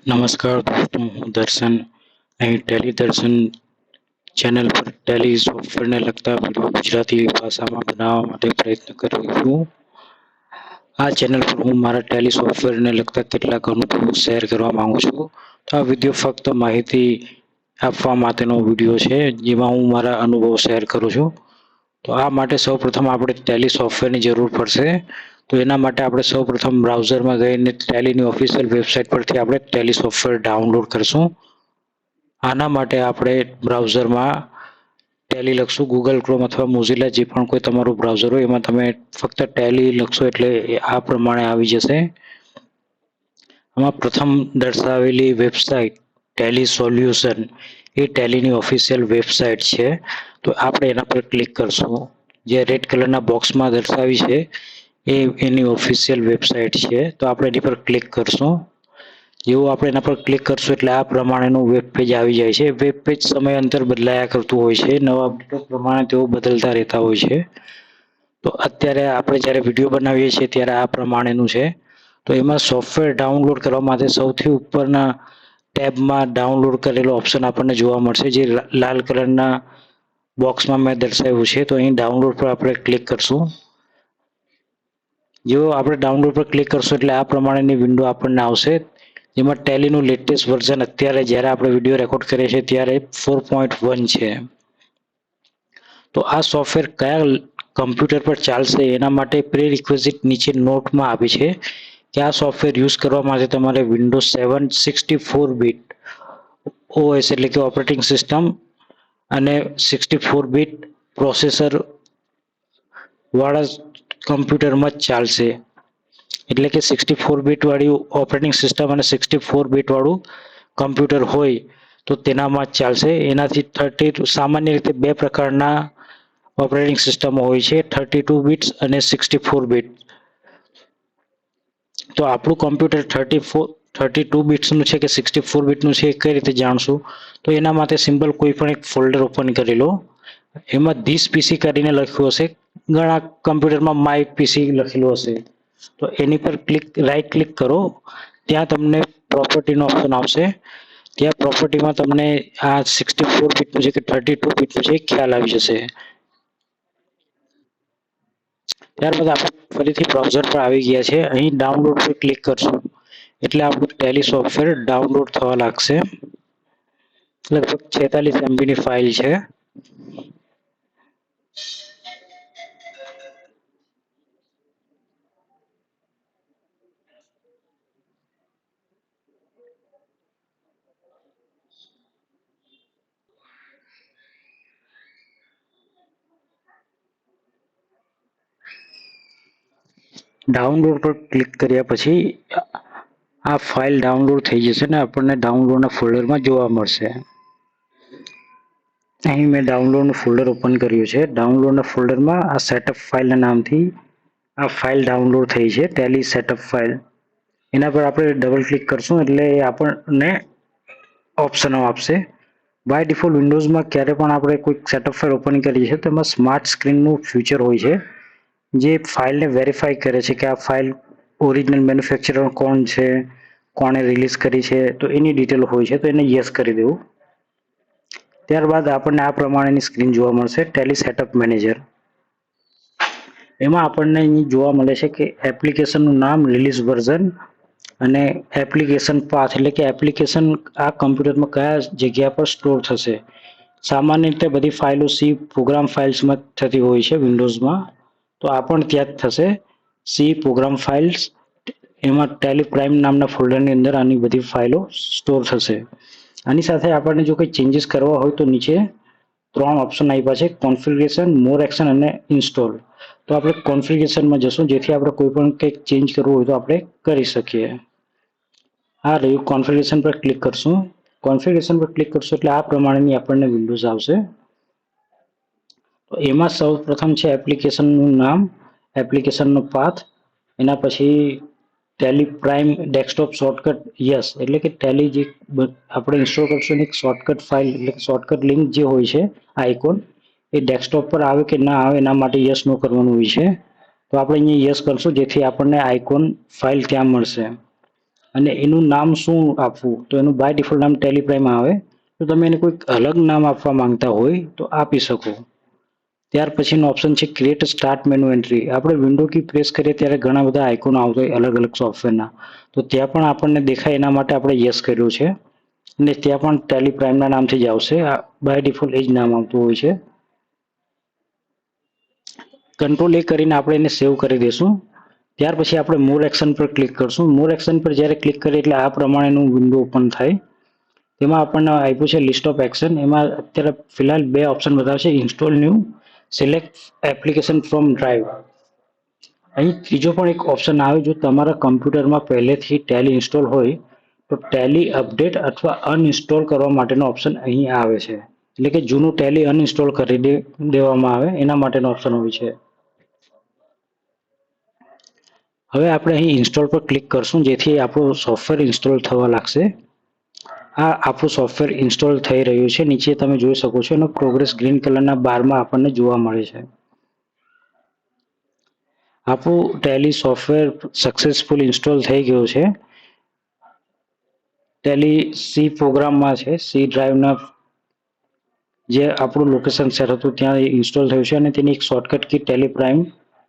નમસ્કાર દોસ્તો, હું દર્શન અહીં ટેલી દર્શન ચેનલ પર ટેલી સોફ્ટવેરને લગતા વિડીયો ગુજરાતી ભાષામાં બનાવવા માટે પ્રયત્ન કરી રહ્યો છું. આ ચેનલ પર હું મારા ટેલી સોફ્ટવેરને લગતા કેટલાક અનુભવો શેર કરવા માંગુ છું. તો આ વિડીયો ફક્ત માહિતી આપવા માટેનો વિડીયો છે, જેમાં હું મારા અનુભવો શેર કરું છું. તો આ માટે સૌપ્રથમ આપણે ટેલી સોફ્ટવેરની જરૂર પડશે. તો એના માટે આપણે સૌપ્રથમ બ્રાઉઝરમાં જઈને ટેલીની ઓફિશિયલ વેબસાઇટ પરથી આપણે ટેલી સોફ્ટવેર ડાઉનલોડ કરશું. આના માટે આપણે બ્રાઉઝરમાં ટેલી લખશું. ગૂગલ ક્રોમ અથવા મોઝિલા જે પણ કોઈ તમારું બ્રાઉઝર હોય એમાં તમે ફક્ત ટેલી લખશો એટલે આ પ્રમાણે આવી જશે. આમાં પ્રથમ દર્શાવેલી વેબસાઇટ ટેલી સોલ્યુશન એ ટેલીની ઓફિશિયલ વેબસાઇટ છે. તો આપણે એના પર ક્લિક કરશું. જે રેડ કલરના બોક્સમાં દર્શાવી છે એ એની ઓફિશિયલ વેબસાઇટ છે. તો આપણે એની પર ક્લિક કરશું. જેવું આપણે એના પર ક્લિક કરશું એટલે આ પ્રમાણેનું વેબ પેજ આવી જાય છે. વેબ પેજ સમયાંતર બદલાયા કરતું હોય છે, નવા અપડેટો પ્રમાણે તેઓ બદલતા રહેતા હોય છે. તો અત્યારે આપણે જ્યારે વિડીયો બનાવીએ છીએ ત્યારે આ પ્રમાણેનું છે. તો એમાં સોફ્ટવેર ડાઉનલોડ કરવા માટે સૌથી ઉપરના ટેબમાં ડાઉનલોડ કરેલો ઓપ્શન આપણને જોવા મળશે, જે લાલ કલરના બોક્સમાં મેં દર્શાવ્યું છે. તો અહીં ડાઉનલોડ પર આપણે ક્લિક કરશું. જો આપણે ડાઉનલોડ પર ક્લિક કરશું એટલે આ પ્રમાણેની વિન્ડો આપણને આવશે, જેમાં ટેલીનું લેટેસ્ટ વર્ઝન અત્યારે જ્યારે આપણે વિડીયો રેકોર્ડ કરીએ છીએ ત્યારે 4.1 છે. તો આ સોફ્ટવેર કયા કમ્પ્યુટર પર ચાલશે એના માટે પ્રી રિક્વેઝિટ નીચે નોટમાં આપી છે કે આ સોફ્ટવેર યુઝ કરવા માટે તમારે વિન્ડોઝ 7 64 બીટ ઓએસ એટલે કે ઓપરેટિંગ સિસ્ટમ અને 64 બીટ પ્રોસેસર વાળા કમ્પ્યુટરમાં જ ચાલશે. એટલે કે 64 બીટ વાળી ઓપરેટિંગ સિસ્ટમ અને 64 બીટ વાળું કમ્પ્યુટર હોય તો તેનામાં જ ચાલશે. એનાથી સામાન્ય રીતે બે પ્રકારના ઓપરેટિંગ સિસ્ટમો હોય છે, 32 બિટ્સ અને 64 બીટ. તો આપણું કમ્પ્યુટર 32 બિટ્સનું છે કે 64 બીટનું છે એ કઈ રીતે જાણશું? તો એના માટે સિમ્પલ કોઈ પણ એક ફોલ્ડર ઓપન કરી લો. એમાં ધીસ પીસી કરીને લખ્યું હશે, ઘણા કમ્પ્યુટરમાં માય પીસી લખેલું હશે. તો એની પર રાઈટ ક્લિક કરો. ત્યાં તમને પ્રોપર્ટીનો ઓપ્શન આવશે. ત્યાં પ્રોપર્ટીમાં તમને આ 64 બીટનું છે કે 32 બીટનું છે ખ્યાલ આવી જશે. ત્યારબાદ આપણે ફરીથી બ્રાઉઝર પર આવી ગયા છે. અહીં ડાઉનલોડ પર ક્લિક કરશું એટલે આપણું ટેલી સોફ્ટવેર ડાઉનલોડ થવા લાગશે. લગભગ 46 MBની ફાઇલ છે. ડાઉનલોડ પર ક્લિક કર્યા પછી આ ફાઇલ ડાઉનલોડ થઈ જશે ને આપણને ડાઉનલોડના ફોલ્ડરમાં જોવા મળશે. અહીં મેં ડાઉનલોડનું ફોલ્ડર ઓપન કર્યું છે. ડાઉનલોડના ફોલ્ડરમાં આ સેટઅપ ફાઇલના નામથી આ ફાઇલ ડાઉનલોડ થઈ છે, ટેલી સેટઅપ ફાઇલ. એના પર આપણે ડબલ ક્લિક કરશું એટલે એ આપણને ઓપ્શનો આપશે. બાય ડિફોલ્ટ વિન્ડોઝમાં ક્યારે પણ આપણે કોઈ સેટઅપ ફાઇલ ઓપન કરીએ છીએ તો એમાં સ્માર્ટ સ્ક્રીનનું ફીચર હોય છે, જે ફાઇલને વેરીફાઈ કરે છે કે આ ફાઇલ ઓરિજિનલ મેન્યુફેક્ચરર કોણ છે, કોણે રિલીઝ કરી છે, તો એની ડિટેલ હોય છે. તો એને યસ કરી દેવું. ત્યારબાદ આપણને આ પ્રમાણેની સ્ક્રીન જોવા મળશે, ટેલી સેટઅપ મેનેજર. એમાં આપણને અહીં જોવા મળે છે કે એપ્લિકેશનનું નામ, રિલીઝ વર્ઝન અને એપ્લિકેશન પાથ એટલે કે એપ્લિકેશન આ કમ્પ્યુટરમાં કયા જગ્યા પર સ્ટોર થશે. સામાન્ય રીતે બધી ફાઇલો સી પ્રોગ્રામ ફાઇલ્સમાં થતી હોય છે વિન્ડોઝમાં, તો આ પણ ત્યાં જ થશે. સી પ્રોગ્રામ ફાઇલ્સ, એમાં ટેલી પ્રાઇમ નામના ફોલ્ડરની અંદર આની બધી ફાઇલો સ્ટોર થશે. આની સાથે આપણને જો કંઈ ચેન્જીસ કરવા હોય તો નીચે 3 ઓપ્શન આપ્યા છે, કોન્ફિગરેશન, મોર એક્શન અને ઇન્સ્ટોલ. તો આપણે કોન્ફિગરેશનમાં જશું, જેથી આપણે કોઈ પણ કંઈક ચેન્જ કરવું હોય તો આપણે કરી શકીએ. આ રહ્યું, કોન્ફિગરેશન પર ક્લિક કરશું. કોન્ફિગરેશન પર ક્લિક કરશું એટલે આ પ્રમાણેની આપણને વિન્ડોઝ આવશે. તો એમાં સૌ પ્રથમ છે એપ્લિકેશનનું નામ, એપ્લિકેશનનો પાથ, એના પછી Tally Prime desktop shortcut yes, એટલે કે ટેલી જે આપણે ઇન્સ્ટોલ કરશું એક શોર્ટકટ ફાઇલ એટલે શોર્ટકટ લિંક જે હોય છે આઇકોન, એ ડેસ્કટોપ પર આવે કે ના આવે એના માટે યસ નો કરવાનું હોય છે. તો આપણે અહીંયા યસ કરશું જેથી આપણને આઇકોન ફાઇલ ત્યાં મળશે. અને એનું નામ શું આપવું, તો એનું બાય ડિફોલ્ટ નામ ટેલી પ્રાઇમ આવે. તો તમે એને કોઈક અલગ નામ આપવા માંગતા હોય તો આપી શકો. ત્યાર પછીનો ઓપ્શન છે ક્રિએટ સ્ટાર્ટ મેનુ એન્ટ્રી. આપણે વિન્ડો કી પ્રેસ કરીએ ત્યારે ઘણા બધા આઇકોન આવતા હોય અલગ અલગ સોફ્ટવેરના, તો ત્યાં પણ આપણને દેખાય એના માટે આપણે યસ કર્યું છે. અને ત્યાં પણ ટેલી પ્રાઇમના નામથી જ આવશે, બાય ડિફોલ્ટ એ જ નામ આવતું હોય છે. કંટ્રોલ એ કરીને આપણે એને સેવ કરી દઈશું. ત્યાર પછી આપણે મોર એક્શન પર ક્લિક કરશું. મોર એક્શન પર જ્યારે ક્લિક કરીએ એટલે આ પ્રમાણેનું વિન્ડો ઓપન થાય. તેમાં આપણને આપ્યું છે લિસ્ટ ઓફ એક્શન. એમાં અત્યારે ફિલહાલ 2 ઓપ્શન બતાવશે, install new, select application from drive. અહીં ત્રીજો પણ એક ઓપ્શન આવે, જો તમારા કમ્પ્યુટરમાં પહેલેથી ટેલી ઇન્સ્ટોલ હોય તો ટેલી અપડેટ અથવા અનઇન્સ્ટોલ કરવા માટેનો ઓપ્શન અહીં આવે છે. એટલે કે જૂનું ટેલી અનઇન્સ્ટોલ કરી દેવામાં આવે એના માટેનો ઓપ્શન હોય છે. હવે આપણે અહીં ઇન્સ્ટોલ પર ક્લિક કરશું, જેથી આપણું સોફ્ટવેર ઇન્સ્ટોલ થવા લાગશે. આ આપણું સોફ્ટવેર ઇન્સ્ટોલ થઈ રહ્યું છે. નીચે તમે જોઈ શકો છો એનો પ્રોગ્રેસ ગ્રીન કલરના બારમાં આપણને જોવા મળે છે. આપણું ટેલી સોફ્ટવેર સક્સેસફુલ ઇન્સ્ટોલ થઈ ગયું છે. ટેલી સી પ્રોગ્રામમાં છે. સી ડ્રાઈવના જે આપણું લોકેશન સેટ હતું ત્યાં ઇન્સ્ટોલ થયું છે અને તેની એક shortcut key Tally Prime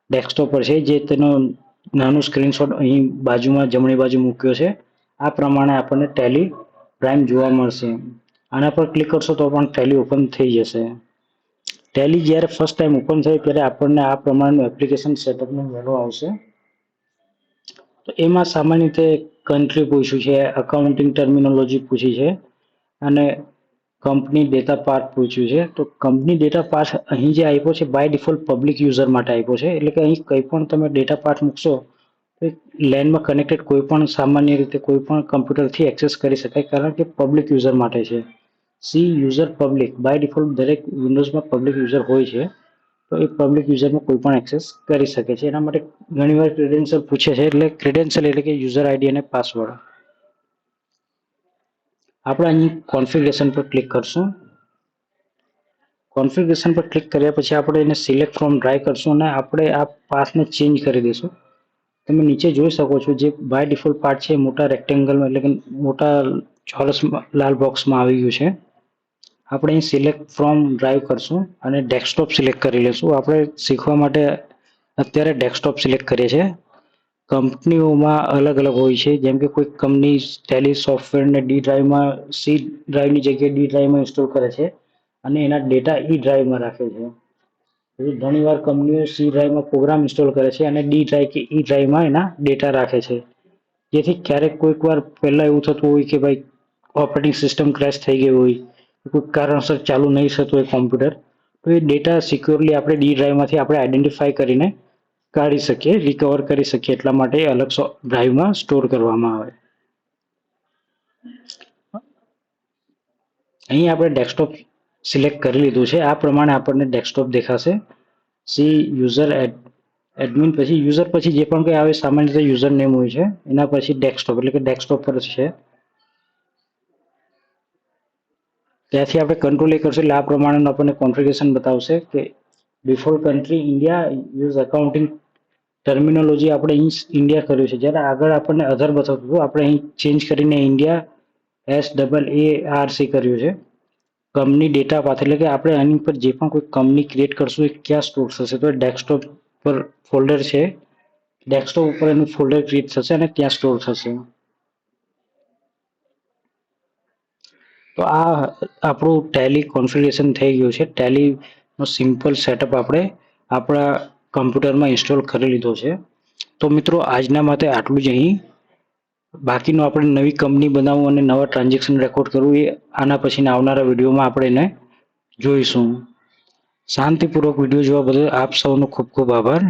desktop પર છે, જે તેનો નાનું સ્ક્રીનશોટ અહીં બાજુમાં જમણી બાજુ મૂક્યો છે. આ પ્રમાણે આપણને ટેલી પ્રાઇમ જોવા મળશે. આના પર ક્લિક કરશો તો પણ ટેલી ઓપન થઈ જશે. ટેલી જ્યારે ફર્સ્ટ ટાઈમ ઓપન થાય ત્યારે આપણને આ પ્રમાણેનું એપ્લિકેશન સેટઅપનું મેનુ આવશે. તો એમાં સામાન્ય રીતે કન્ટ્રી પૂછ્યું છે, અકાઉન્ટિંગ ટર્મિનોલોજી પૂછી છે અને કંપની ડેટા પાર્ટ પૂછ્યું છે. તો કંપની ડેટા પાર્ટ અહીં જે આપ્યો છે બાય ડિફોલ્ટ પબ્લિક યુઝર માટે આપ્યો છે. એટલે કે અહીં કંઈ પણ તમે ડેટા પાર્ટ મૂકશો તો લેનમાં કનેક્ટેડ કોઈ પણ સામાન્ય રીતે કોઈ પણ કમ્પ્યુટરથી એક્સેસ કરી શકાય, કારણ કે પબ્લિક યુઝર માટે છે. C user public by default દરેક વિન્ડોઝમાં પબ્લિક યુઝર હોય છે. તો એ પબ્લિક યુઝરમાં કોઈ પણ એક્સેસ કરી શકે છે. એના માટે ઘણીવાર ક્રેડેન્શિયલ પૂછે છે. એટલે ક્રેડેન્શિયલ એટલે કે યુઝર આઈડી અને પાસવર્ડ. આપણે અહીં કોન્ફિગરેશન પર ક્લિક કરશું. કોન્ફિગરેશન પર ક્લિક કર્યા પછી આપણે એને સિલેક્ટ ફ્રોમ ડ્રાઈવ કરશું અને આપણે આ પાથને ચેન્જ કરી દઈશું. તમે નીચે જોઈ શકો છો જે બાય ડિફોલ્ટ પાર્ટ છે મોટા રેક્ટેંગલમાં એટલે કે મોટા ચોરસ લાલ બોક્સમાં આવી ગયું છે. આપણે અહીં સિલેક્ટ ફ્રોમ ડ્રાઈવ કરશું અને ડેસ્કટોપ સિલેક્ટ કરી લઈશું. આપણે શીખવા માટે અત્યારે ડેસ્કટોપ સિલેક્ટ કરીએ છીએ. કંપનીઓમાં અલગ અલગ હોય છે, જેમ કે કોઈ કંપની ટેલી સોફ્ટવેરને ડી ડ્રાઈવમાં સી ડ્રાઈવની જગ્યાએ ડી ડ્રાઈવમાં ઇન્સ્ટોલ કરે છે અને એના ડેટા ઈ ડ્રાઈવમાં રાખે છે. ઘણીવાર કંપનીઓ સી ડ્રાઈવમાં પ્રોગ્રામ ઇન્સ્ટોલ કરે છે અને ડી ડ્રાઈવ કે ઈ ડ્રાઈવમાં એના ડેટા રાખે છે. જેથી ક્યારેક કોઈક વાર પહેલા એવું થતું હોય કે ભાઈ ઓપરેટિંગ સિસ્ટમ ક્રેશ થઈ ગઈ હોય, કોઈ કારણસર ચાલુ નહીં થતું હોય કોમ્પ્યુટર, તો એ ડેટા સિક્યોરલી આપણે ડી ડ્રાઈવમાંથી આપણે આઈડેન્ટિફાઈ કરીને કાઢી શકીએ, રિકવર કરી શકીએ. એટલા માટે અલગ ડ્રાઈવમાં સ્ટોર કરવામાં આવે. અહીં આપણે ડેસ્કટોપ સિલેક્ટ કરી લીધું છે. આ પ્રમાણે આપણને ડેસ્કટોપ દેખાશે. સી યુઝર એડમિન પછી યુઝર પછી જે પણ કંઈ આવે સામાન્ય રીતે યુઝર નેમ હોય છે. એના પછી ડેસ્કટોપ એટલે કે ડેસ્કટોપ પર છે. ત્યાંથી આપણે કંટ્રોલ એ કરશું એટલે આ પ્રમાણેનું આપણને કોન્ફિગરેશન બતાવશે કે default country India, use accounting terminology આપણે અહીં ઇન્ડિયા કર્યું છે. જ્યારે આગળ આપણને અધર બતાવતું હતું, આપણે અહીં ચેન્જ કરીને ઇન્ડિયા SAARC કર્યું છે. કંપની ડેટા પાથ એટલે કે આપણે આની પર જે પણ કોઈ કંપની ક્રિએટ કરશું એ ક્યાં સ્ટોર થશે, તો ડેસ્કટોપ પર ફોલ્ડર છે. ડેસ્કટોપ ઉપર એનું ફોલ્ડર ક્રિએટ થશે અને ત્યાં સ્ટોર થશે. તો આ આપણું ટેલી કોન્ફિગરેશન થઈ ગયું છે. ટેલીનો સિમ્પલ સેટઅપ આપણે આપણા કમ્પ્યુટરમાં ઇન્સ્ટોલ કરી લીધો છે. તો મિત્રો આજના માટે આટલું જ અહીં. બાકીનું આપણે નવી કંપની બનાવવું અને નવા ટ્રાન્ઝેક્શન રેકોર્ડ કરવું એ આના પછીના આવનારા વિડીયોમાં આપણે એને જોઈશું. શાંતિપૂર્વક વિડીયો જોવા બદલ આપ સૌનો ખૂબ ખૂબ આભાર.